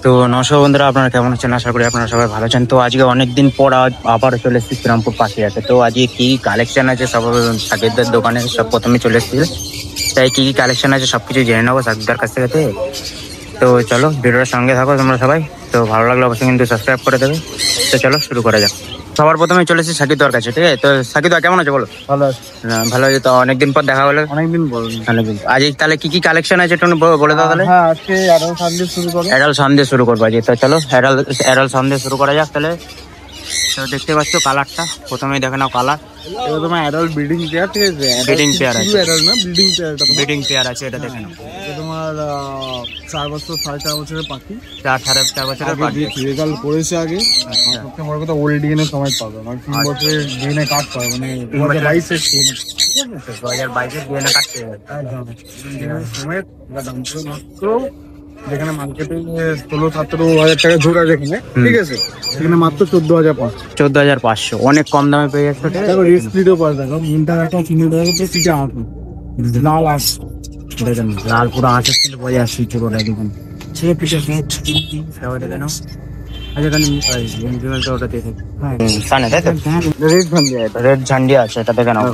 তো নমস্কার বন্ধুরা, আপনারা কেমন আছেন? আশা করি আপনারা সবাই ভালো আছেন। তো আজকে অনেকদিন পর আবার চলে এসেছি শ্রীরামপুর পাখি হাটে। তো আজকে কি কালেকশন আছে সব সাকিবদার দোকানে, সব প্রথমে চলে এসেছি। তাই কি কালেকশন আছে সব কিছু জেনে নেবো সাকিবদার কাছ থেকে। তো চলো ভিডিওটার সঙ্গে থাকো তোমরা সবাই। তো ভালো লাগলে অবশ্যই কিন্তু সাবস্ক্রাইব করে দেবে। তো চলো শুরু করা যাক। সবার প্রথমে চলে এসেছি সাকিবদার কাছে, ঠিক আছে? তো সাকিবদা কেমন আছে বলো? ভালো আছে। ভালো আছে। তো অনেকদিন পর দেখা হলো। অনেকদিন বলুন। আজ তাহলে কি কালেকশন আছে একটু বলে দাও তাহলে। হ্যাঁ, আজকে অ্যাডাল সানডে শুরু করো। অ্যাডাল সানডে শুরু করবো আজকে। তো চলো অ্যাডাল সানডে শুরু করা যাক তাহলে। তো দেখতে পাচ্ছ কালারটা, প্রথমেই দেখে নাও কালার। এটা তোমার অ্যাডাল্ট ব্রিডিং পেয়ার, ঠিক আছে? ব্রিডিং পেয়ার আছে, অ্যাডাল্ট না, ব্রিডিং পেয়ারটা ব্রিডিং পেয়ার আছে, এটা দেখে নাও। এটা তোমার 4 বছর 4.5 বছরের পাখি। 4.5 বছরের পাখি রেজাল্ট করেছে আগে। সবচেয়ে বড় কথা ওল্ড ডিএনএ সময় পাবে, মানে 3 বছরের ডিএনএ কার্ড পাবে, মানে 2022 এর 2022 ডিএনএ কাটতে সময় দাম ছিল মাত্র, যেখানে মার্কেটে 16-17 হাজার টাকা জোড়া, যেখানে ঠিক আছে সেখানে মাত্র 14,500। অনেক কম দামে পেয়ে যাচ্ছে। দেখো রেস্ট্রিটও পাস, দেখো মিনটা দেখো, কিনে দেখো তো সিটে আঁকো লাল আস, দেখেন লাল পুরো আঁচে ছিল বয়ে আসছে ছোটটা দেখুন। সে পিঠে দেখে নাও। রেড ঝান্ডিয়া আছে, এটা দেখে নাও।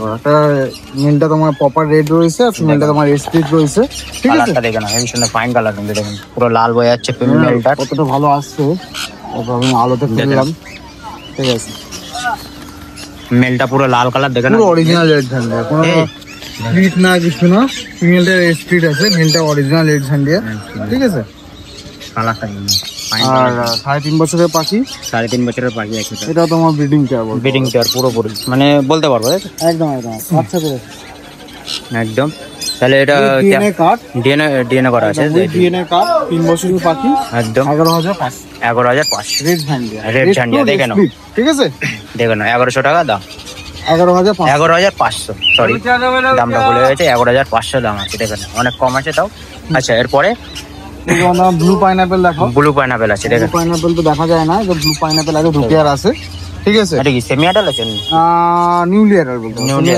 মিলটা তোমার প্রপার রেড রয়েছে, আর ফিমেলটা তোমার রেস্ট্রিট রয়েছে, ঠিক আছে? কালারটা দেখে নাও, হেভি সুন্দর ফাইন কালার কিন্তু দেখুন, পুরো লাল বয়ে যাচ্ছে ফিমেলটা। কতটা ভালো আসছে, আমি আলোতে ফেললাম, ঠিক আছে? মেলটা পুরো লাল কালার দেখে নাও, পুরো অরিজিনাল রেড ঝান্ডিয়া, কোনো স্ট্রিট না কিছু না। ফিমেলটা স্ট্রিট আছে, মেলটা অরিজিনাল রেড ঝান্ডিয়া, ঠিক আছে? কালারটা আর 3.5 বছরের পাখি, 3.5 বছরের পাখি আছে। এটা তোমার ব্রিডিং পেয়ার বলতে, ব্রিডিং পেয়ার পুরোপুরি মানে বলতে পারবো, একদম একদম আচ্ছা করে একদম। তাহলে এটা ডিএনএ কার্ড, ডিএনএ করা আছে, ডিএনএ কার্ড, 3 বছরের পাখি, একদম 11,500 রেড ঝান্ডিয়া দেখে নাও, ঠিক আছে? দেখে নাও 1100 টাকা দাম, 11,500 সরি, দামটা ভুলে গেছে, 11,500 দাম আছে, দেখে নাও অনেক কম আছে তাও। আচ্ছা এরপরে ব্লু পাইনাপেল দেখো, ব্লু পাইনাপেল আছে, দেখেন পাইনাপেল তো দেখা যায় না, ব্লু পাইনাপেল আছে, 2 পেয়ার আছে, ঠিক আছে? এটা কি সেমি অ্যাডাল্ট আছে? নিউলি অ্যাডাল্ট বলতে, নিউলি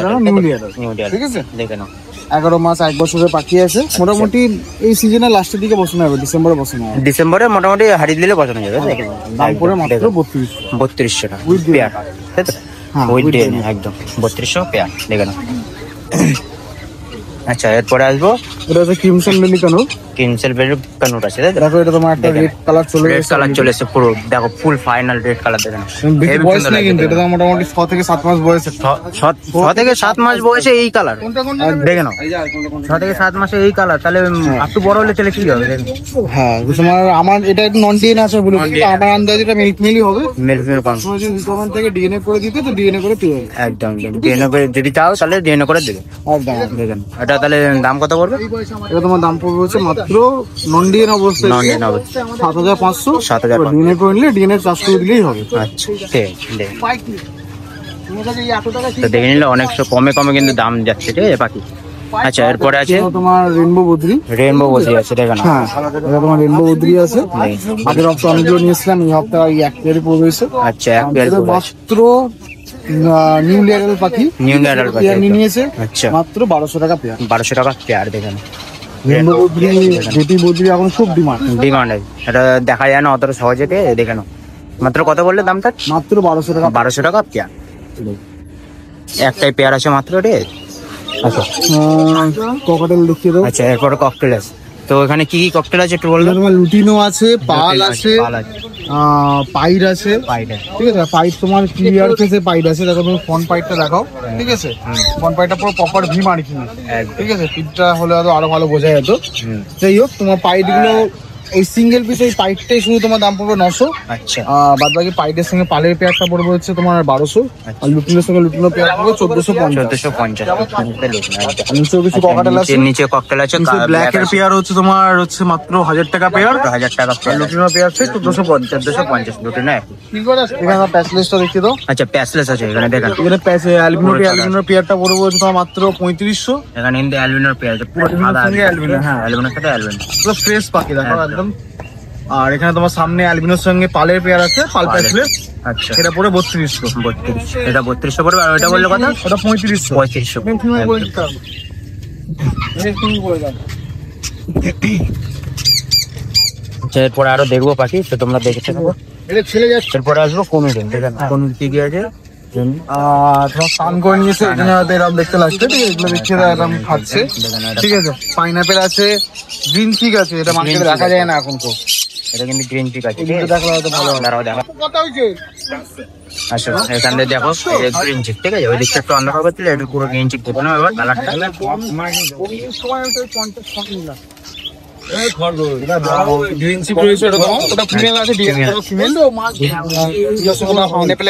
অ্যাডাল্ট, ঠিক আছে? দেখে নাও 11 মাস 1 বছরের পাখি আছে। মোটামুটি এই সিজনের লাস্টের দিকে বসানো হবে, ডিসেম্বরে বসানো হবে। ডিসেম্বরে মোটামুটি হারিয়ে দিলে বসানো যাবে। দাম পড়ে মাত্র 3200 টাকা উইথ পেয়ার, তাই তো? উইথ ডিএনএ একদম 3200 পেয়ার, দেখে নাও। আচ্ছা এরপরে আসবো, এটা হচ্ছে ক্রিমসন বেলি কানুর, কিনসেল বেলি কানুর আছে, দেখো এটা তোমার একটা রেড কালার চলে রেড কালার চলে এসেছে পুরো, দেখো ফুল ফাইনাল রেড কালার, দেখেন বয়স নেই কিন্তু এটা মোটামুটি 6 থেকে 7 মাস বয়সে, 6 থেকে 7 মাস বয়সে এই কালার, দেখে নাও 6 থেকে 7 মাসে এই কালার। তাহলে একটু বড় হলে চলে কি হবে? হ্যাঁ তোমার, আমার এটা একটু নন ডিএনএ আছে বলে, আমার আন্দাজে এটা মিল্ক মিলি হবে, তোমার থেকে ডিএনএ করে দিতে, তো ডিএনএ করে পেয়ে একদম ডিএনএ করে যদি চাও তাহলে ডিএনএ করে দেবে, একদম দেখেন। এটা তাহলে দাম কত পড়বে? এটা তোমার দাম পড়বে হচ্ছে মাত্র নন ডিএনএ অবস্থায় 7,500, 7,500 ডিএনএ করে নিলে ডিএনএ চার্জ করে দিলেই হবে। আচ্ছা তো দেখে নিলে অনেক কমে কিন্তু দাম যাচ্ছে, ঠিক আছে পাখি। আচ্ছা এরপরে আছে তোমার রেনবো বদ্রি, আছে, দেখেন। হ্যাঁ এটা তোমার রেনবো বদ্রি আছে, আগের হপ্তাহে অনেকগুলো নিয়েছিলাম, এই হপ্তাহে এই 1 পেয়ারই পড়বে। আচ্ছা 1 পেয়ার মাত্র নিউলি অ্যাডাল্ট পাখি, নিয়েছে মাত্র 1200 টাকা পেয়ার, 1200 টাকা পেয়ার, দেখেন। যেটি বদ্রি এখন খুব ডিমান্ড, এটা দেখা যায় না অতটা সহজে, দেখে নাও। মাত্র কত বললে দামটা? মাত্র 1200 টাকা, 1200 টাকা পেয়ার, একটাই পেয়ার আছে মাত্র রে। আচ্ছা ককটেল দেখিয়ে দাও। আচ্ছা এরপরে ককটেল আছে, তো এখানে কি ককটেল আছে একটু বলবেন? তোমার লুটিনো আছে, পাল আছে, পাইড আছে, ঠিক আছে? পাইড তোমার ক্লিয়ার ফেসে পাইড আছে, দেখো তুমি ফ্রন্ট পাইডটা দেখাও, ঠিক আছে? ফ্রন্ট পাইডটা পুরো প্রপার ভি মার্কিং, ঠিক আছে? পিঠটা হলে আরো ভালো বোঝা যেত। যাই হোক, তোমার পাইড গুলো এই সিঙ্গেল পিস, এই পাইডটাই শুধু তোমার দাম পড়বে 900। আচ্ছা বাদ বাকি পাইডের সঙ্গে পালের পেয়ারটা পড়বে হচ্ছে তোমার 1200, আর লুটিনোর সঙ্গে লুটিনো পেয়ার পড়বে 1450। নিচেও কিছু ককটেল আছে, নিচে ককটেল আছে, ব্ল্যাক এর পেয়ার হচ্ছে তোমার হচ্ছে মাত্র 1000 টাকা পেয়ার, 1000 টাকা পেয়ার। লুটিনো পেয়ার আছে 1450 লুটিনো। এখানে প্যাসলেসটা দেখতে দাও। আচ্ছা প্যাসলেস আছে এখানে, দেখেন। এখানে অ্যালবিনোর পেয়ারটা পড়বে হচ্ছে তোমার মাত্র 3500। এখানে ইন্দে অ্যালবিনোর পেয়ার আছে, পুরো সাদা অ্যালবিনো, হ্যাঁ অ্যালবিনোর সাথে অ্যালবিনো, পুরো ফ্রেশ পাখি দেখো একদম। আর এখানে তোমার সামনে অ্যালবিনোর সঙ্গে পালের পেয়ার আছে, পাল প্যাসলেস। আচ্ছা এটা পড়ে 3200, এটা 3200 পড়বে। আর ওটা বললে কত? ওটা 3500। আচ্ছা এরপরে আরো দেখবো পাখি, তো তোমরা দেখতে থাকো। এটা ছেলে যাচ্ছে। এরপরে আসবো কনুরের, দেখেন কনুর কি কি আছে। তোমার স্নান করে নিয়েছে, এখানে হয়তো এরকম দেখতে লাগছে, ঠিক আছে, এগুলো দেখছে এরকম খাচ্ছে, ঠিক আছে। পাইনাপেল আছে, গ্রিন চিক আছে, এটা মার্কেটে দেখা যায় না এখন তো, এটা কিন্তু গ্রিন চিক আছে, এগুলো দেখলে হয়তো ভালো হয়। দাঁড়াও দেখা। কথা হয়েছে আচ্ছা এখান থেকে দেখো গ্রিন চিক, ঠিক আছে, ওই দিকটা একটু অন্ধকার করছিল, একটু পুরো গ্রিন চিক দেবো না এবার কালারটা।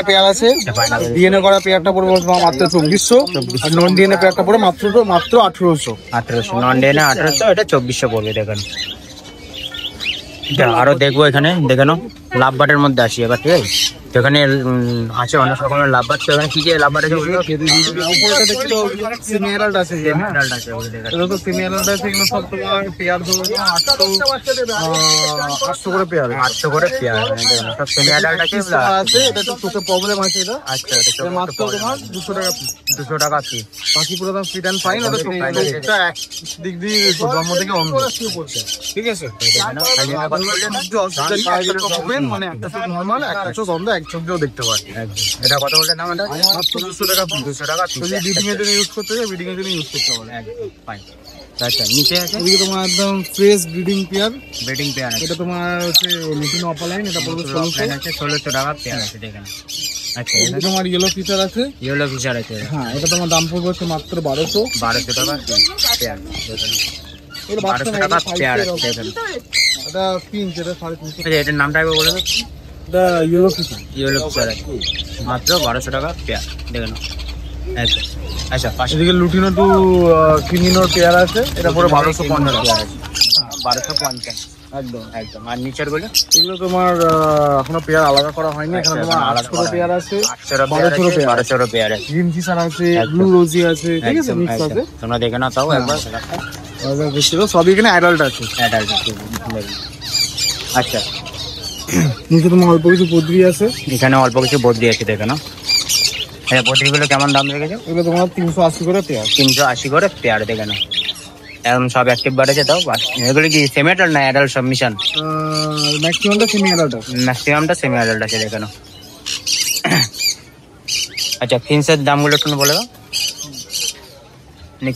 পেয়ার আছে, ডিএনএ করা পেয়ারটা পড়বে তোমার মাত্র 2400, আর নন ডিএনএ পেয়ারটা পড়বে মাত্র 1800। 1800 নন ডে না 1800, এটা 2400 পড়বে দেখেন। আরো দেখবো এখানে, দেখে নাও লাভ বাটের মধ্যে আসি এবার, ঠিক আছে। তো এখানে আছে অনেক রকমের লাভ বাট, তো এখানে কি কি লাভ বাট আছে বলতো? সিমিয়ারাল্ড আছে, এমারাল্ড আছে বলে দেখেন। এটা তো সিমিয়ারাল্ড আছে, এগুলো সব তোমার পেয়ার ধরো 800 করে পেয়ার, 800 করে পেয়ার, দেখেন সব সেমিয়ারাল্ড আছে আছে। এটা তো চোখে প্রবলেম আছে, এটা আচ্ছা এটা মাত্র তোমার 200 টাকা পিস। 200 টাকা পিস। বাকি পুরো দাম ফিট অ্যান্ড ফাইন, ওটা চোখটা এক দিক দিয়ে জন্ম থেকে অন্ধ, ঠিক আছে। মানে একটা চোখ নর্মাল, একটা চোখ অন্ধ, এক চোখ দিয়েও দেখতে পায়। এটা কত বলতে দাম? এটা মাত্র 200 টাকা পিস। 200 টাকা পিস। যদি ব্রিডিং এর জন্য ইউজ করতে চাই, ব্রিডিং এর জন্য ইউজ করতে পারে। একদম ফাইন। আচ্ছা নিচে আছে এদিকে তোমার একদম fresh breeding pair, breeding pair আছে, এটা তোমার হচ্ছে নতুন অপালাইন, এটা পড়বে 1600 আছে, 1600 টাকা পেয়ার আছে দেখেন। আচ্ছা এদিকে তোমার ইয়েলো ফিচার আছে, ইয়েলো ফিচার আছে, হ্যাঁ, এটা তোমার দাম পড়বে হচ্ছে মাত্র 1200। 1200 টাকা পেয়ার দেখেন। এটা 1200 টাকা পেয়ার আছে দেখেন। এটা পিঞ্চ, এটা 350। আচ্ছা এটার নামটা একবার বলে দাও। এটা ইয়েলো ফিচার, ইয়েলো ফিচার আছে মাত্র 1200 টাকা পেয়ার দেখেন। আচ্ছা আচ্ছা পাশে এদিকে লুটিনো টু ক্রিমিনোর পেয়ার আছে, এটা পড়ে 1250 পেয়ার আছে 1250 একদম একদম। আর নিচের গুলো এগুলো তোমার এখনো পেয়ার আলাদা করা হয়নি, এখানে তোমার 800 পেয়ার আছে, 1200 পেয়ার আছে, গ্রিন ফিচার আছে, ব্লু রোজি আছে, ঠিক আছে, মিক্স আছে। তোমরা দেখে নাও তাও একবার। সব এখানে অ্যাডাল্ট আছে। আচ্ছা নিচে তোমার অল্প কিছু বদ্রি আছে, এখানে অল্প কিছু বদলি আছে দেখে নাও। আচ্ছা বদ্রিগুলো কেমন দাম রেখেছো? এগুলো তোমার 380 করে পেয়ার। 380 করে পেয়ার দেখে নাও। এখন সব অ্যাক্টিভ বার আছে তাও। এগুলো কি সেমি অ্যাডাল্ট না অ্যাডাল্ট সব মিশন? ম্যাক্সিমামটা সেমি অ্যাডাল্ট আছে, ম্যাক্সিমামটা সেমি অ্যাডাল্ট আছে দেখে নাও। আচ্ছা ফিন্সের দামগুলো একটু বলে দাও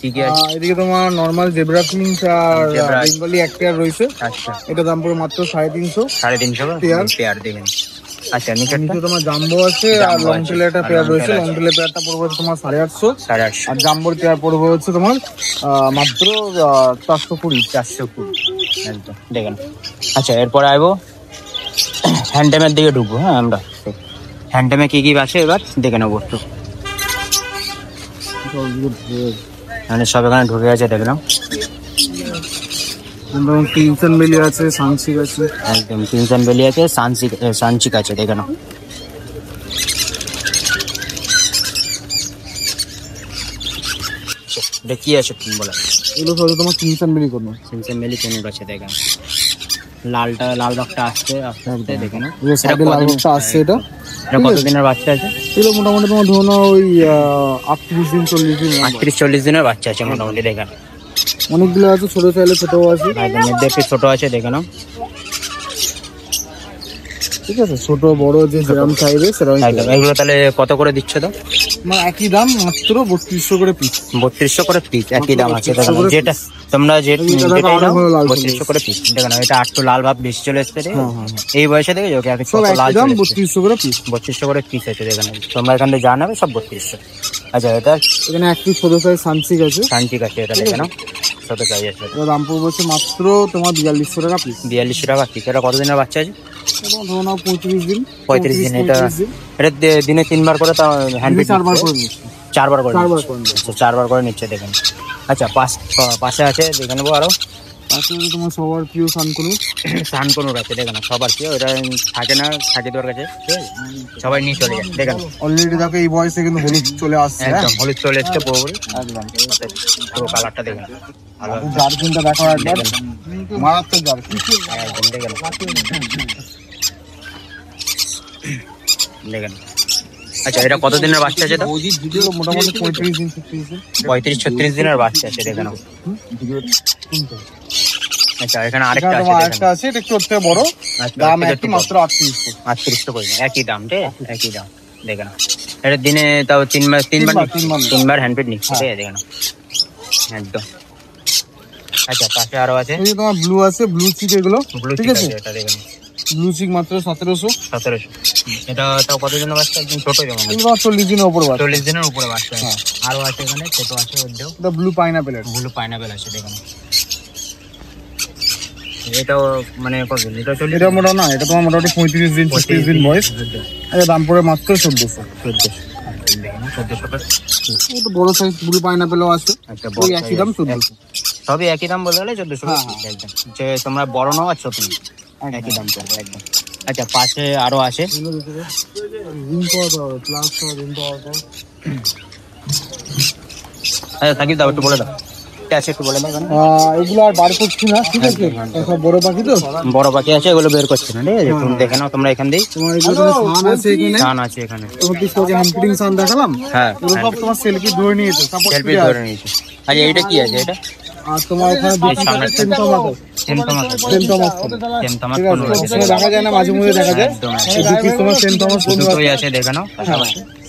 কি কি আছে? এদিকে তোমার নরমাল জেব্রা ফিন্স আর জেব্রা। বেঙ্গলি এক পেয়ার রয়েছে, আচ্ছা এটা দাম পড়ে মাত্র 350। 350 পেয়ার। পেয়ার দেখেন। আচ্ছা নিচে নিচে তোমার জাম্বো আছে, আর জাম্বো লং আছে, টেলের একটা আর পেয়ার লং রয়েছে, টেল লং আছে। টেলের পেয়ারটা পড়বে হচ্ছে তোমার 850, 850 আর জাম্বোর পেয়ার পড়বে হচ্ছে তোমার মাত্র 420। 420 একদম দেখেন। আচ্ছা এরপরে আইবো হ্যান্ডটেমের দিকে ঢুকবো। হ্যাঁ আমরা হ্যান্ডটেমে কি কি আছে এবার দেখে নেবো একটু। মানে সব এখানে ঢুকে আছে দেখলাম। টিউশন বেলি আছে, সানসিক আছে, একদম কিংসন বেলি আছে, সানচিক আছে দেখে নাও। এটা কি আছে তুমি বলো? এগুলো সব তোমার টিউশন বেলি করবো। কিংসন বেলি কোন আছে দেখেন। লালটা লাল রকটা আসছে আস্তে আস্তে দেখে নাও। সাইডে লাল রঙটা আসছে, এটা এটা কতদিনের বাচ্চা আছে? এগুলো মোটামুটি তোমার ধরো না ওই 38 দিন 40 দিন, 38-40 দিনের বাচ্চা আছে মোটামুটি দেখেন। অনেকগুলো আছে, ছোট চাইলে ছোটও আছে, একদম মধ্যে একটু ছোট আছে দেখে নাও। ঠিক আছে, ছোট বড় যে যেরকম চাইবে সেরকম। একদম এগুলো তাহলে কত করে দিচ্ছ তো? মানে একই দাম, মাত্র 3200 করে পিস। 3200 করে পিস, একই দাম আছে 3200 দেখো। করে যেটা তোমরা যেটাই নাও আরো লাল 3200 করে পিস দেখো না। এটা একটু লাল ভাব বেশি চলে এসছে রে। হ্যাঁ, হ্যাঁ। এই বয়সে দেখে ওকে সব লাল একই দাম, চলে এসছে। 3200 করে পিস। 3200 করে পিস আছে দেখো না। তোমরা এখান থেকে যা নেবে সব 3200। আচ্ছা এটা এখানে এক পিস ছোট সাইজ সানসিক আছে, শান্তিক আছে, এটা দেখে নাও ছোট চাই আছে। এর দাম পড়বে হচ্ছে মাত্র তোমার 4200 টাকা পিস। 4200 টাকা পিস। এটা কতদিনের বাচ্চা আছে? এবং ধরো নাও 35 দিন। 35 দিন। এটা 35 দিন। এটা দিনে 3 বার করে তা হ্যান্ড দিনে 4 বার করে নিচ্ছি। 4 বার করে 4 বার নিচ্ছে। করে নিচ্ছি। আচ্ছা 4 বার করে নিচ্ছে দেখেন। আচ্ছা পাশে আছে দেখে নেবো আরো। তারপরে তোমার সবার প্রিয় সানকুনু, সানকনুর আছে দেখে না। সবার কি ওটা থাকে না, থাকে তোর কাছে, ঠিক আছে? সবাই নিয়ে চলে যায় দেখেন। অলরেডি দেখো এই বয়সে কিন্তু হলুদ চলে আসছে। একদম হলুদ চলে এসছে পুরোপুরি একদম। পুরো কালারটা দেখেন ভালো জার্কিনটা দেখো একবার, মারাত্মক জার্কিন। একদম দেখেন দেখেন। আচ্ছা এটা কতদিনের বাচ্চা আছে? তো মোটামুটি 35 দিন 36 দিন। 35-36 দিনের বাচ্চা আছে দেখে নাও। আচ্ছা এখানে আরেকটা এখানে আছে তোমার দেখেন। আরেকটা আছে, এটা একটু ওর থেকে বড়, আচ্ছা, দাম এটা একই, একটু মাত্র 3800। 3800 করে একই দাম রে, একই দাম দেখে না। এটা দিনে তাও তিনবার তিনবার হ্যান্ড ফিড নিচ্ছে, হ্যাঁ। ঠিক আছে দেখে না একদম। আচ্ছা পাশে আরো আছে এই যে তোমার ব্লু আছে, ব্লু চিক এগুলো, ব্লু ঠিক আছে, এটা দেখে না ব্লু চিক মাত্র 1700। 1700। এটা তাও কতদিনের বাচ্চা? একদম ছোট যেমন এগুলো তোমার 40 দিনের উপর বাচ্চা। 40 দিনের উপরে বাচ্চা। হ্যাঁ। আরো আছে এখানে ছোট আছে ওদেরও, এটা ব্লু পাইনাপেল, ব্লু পাইনাপেল আছে দেখুন। এটাও মানে কতদিন? এটা 40 এটা মোটা না, এটা তোমার মোটামুটি 35 দিন 36 দিন বয়স। এর দাম পড়ে মাত্র 1400। 1400। এটা বড় সাইজ ব্লু পাইনাপেলও আছে, একটা ওই একই দাম 1400। সবই একই দাম বলতে গেলে 1400 হ্যাঁ, একদম। যে তোমরা বড় নাও আর ছোট নাও একই দাম পড়বে একদম। আচ্ছা পাশে আরো আছে রিং পাওয়া যাবে, প্লাস রিং পাওয়া যাবে। আচ্ছা সাকিব দাও একটু বলে দাও কি আছে একটু বলে দাও এখানে। এগুলো আর বার করছি না, ঠিক আছে, সব বড় পাখি তো। বড় পাখি আছে, এগুলো বের করছে না, ঠিক আছে তুমি দেখে নাও তোমরা এখান দিয়ে। তোমার এগুলো সান আছে এখানে, সান আছে এখানে, তোমার পিছনে হ্যান্ডফিডিং সান দেখালাম, হ্যাঁ এগুলো সব তোমার সেলফি ধরে নিয়েছে, সাপোর্ট সেলফি ধরে নিয়েছে। আচ্ছা এইটা কি আছে? এটা আর তোমার এখানে সামনে সেন্টমাস, ঠিক আছে, সবসময় দেখা যায় না, মাঝে মধ্যে দেখা যায়। একদম এই দু পিস তোমার সেন্ট থমাস দুটোই আছে দেখে নাও।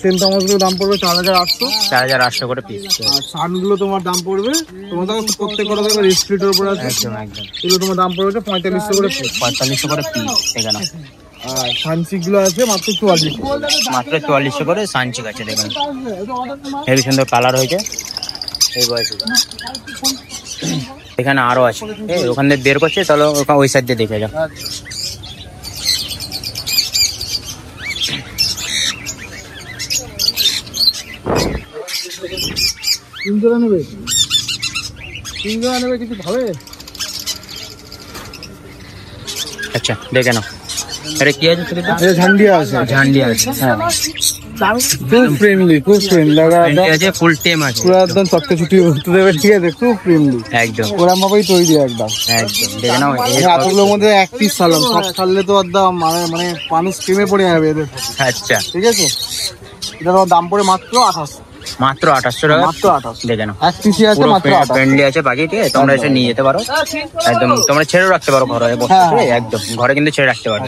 সেন্ট থমাস গুলোর দাম পড়বে 4800। 4800 করে পিস আর সানগুলো তোমার দাম পড়বে, তোমার দেখো প্রত্যেকটা দেখো রেসপিরেটর উপর আছে, একদম একদম। এগুলো তোমার দাম পড়বে 4500 করে পিস। 4500 করে পিস দেখে নাও। আর সানসিক গুলো আছে মাত্র 4400। মাত্র 4400 করে সানচিক আছে দেখে নাও। হেবি সুন্দর কালার হয়েছে এই বয়সে। এখানে আরো আছে, ওখান থেকে বের করছে, তাহলে ওই সাইড দিয়ে দেখে যাও। তিনজোড়া নেবে, তিনজোড়া নেবে, কিছু ভাবে। আচ্ছা দেখে নাও এটা কি আছে? ঝান্ডিয়া আছে, ঝান্ডি আছে, হ্যাঁ খুব ফ্রেন্ডলি, খুব ফ্রেন্ডলি, আছে ফুল টেম আছে পুরো একদম চটকে ছুটি করতে দেবে, ঠিক আছে, খুব ফ্রেন্ডলি, একদম ওরা ভাবেই তৈরি একদম। একদম দেখে নাও। এতগুলোর মধ্যে এক পিস ছাড়লাম, সব ছাড়লে তো একদম মানে মানুষ প্রেমে পড়ে যাবে এদের, আচ্ছা ঠিক আছে। এটা তোমার দাম পড়ে মাত্র 2800। মাত্র 2800 টাকা মাত্র 2800 দেখে নাও। এক পিসি আছে, পুরো মাত্র 2800। ফ্রেন্ডলি আছে বাকি, ঠিক আছে তোমরা এসে নিয়ে যেতে পারো একদম। তোমরা ছেড়েও রাখতে পারো ঘরে বসে, হ্যাঁ। ঠিক আছে? একদম ঘরে কিন্তু ছেড়ে রাখতে পারো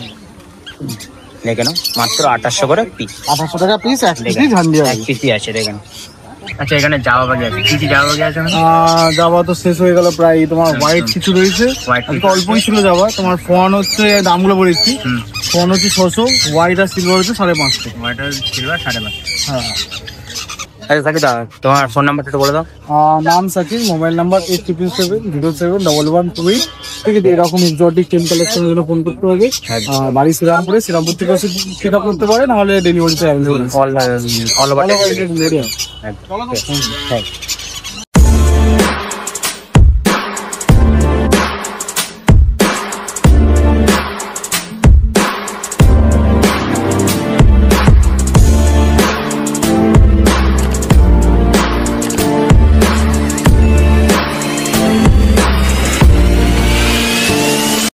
দেখে নাও। মাত্র 2800 করে পিস 2800 টাকা পিস, এক দেখে পিসি ঝান্ডিয়া। এক পিসই আছে দেখে নাও। আচ্ছা এখানে জামা বাগি আছে, কি কি জামা বাগি আছে এখানে? যাওয়া তো শেষ হয়ে গেল প্রায়, তোমার হোয়াইট কিছু রয়েছে, White আজকে অল্পই ছিল যাওয়া। তোমার ফোন হচ্ছে, দামগুলো বলেছি, ফোন হচ্ছে 600, হোয়াইট আর সিলভার হচ্ছে 550। Water silver 5.5। হ্যাঁ। আচ্ছা সাকিব দা তোমার ফোন নাম্বারটা একটু বলে দাও। নাম সাকিব, মোবাইল নাম্বার 8777071128। ঠিক আছে, এরকম এক্সোটিক টেম কালেকশনের জন্য ফোন করতে হবে। বাড়ি শ্রীরামপুরে, শ্রীরামপুর থেকে পিক আপ করতে পারে, নাহলে ডেলিভারিতে available. All over all over India. একদম।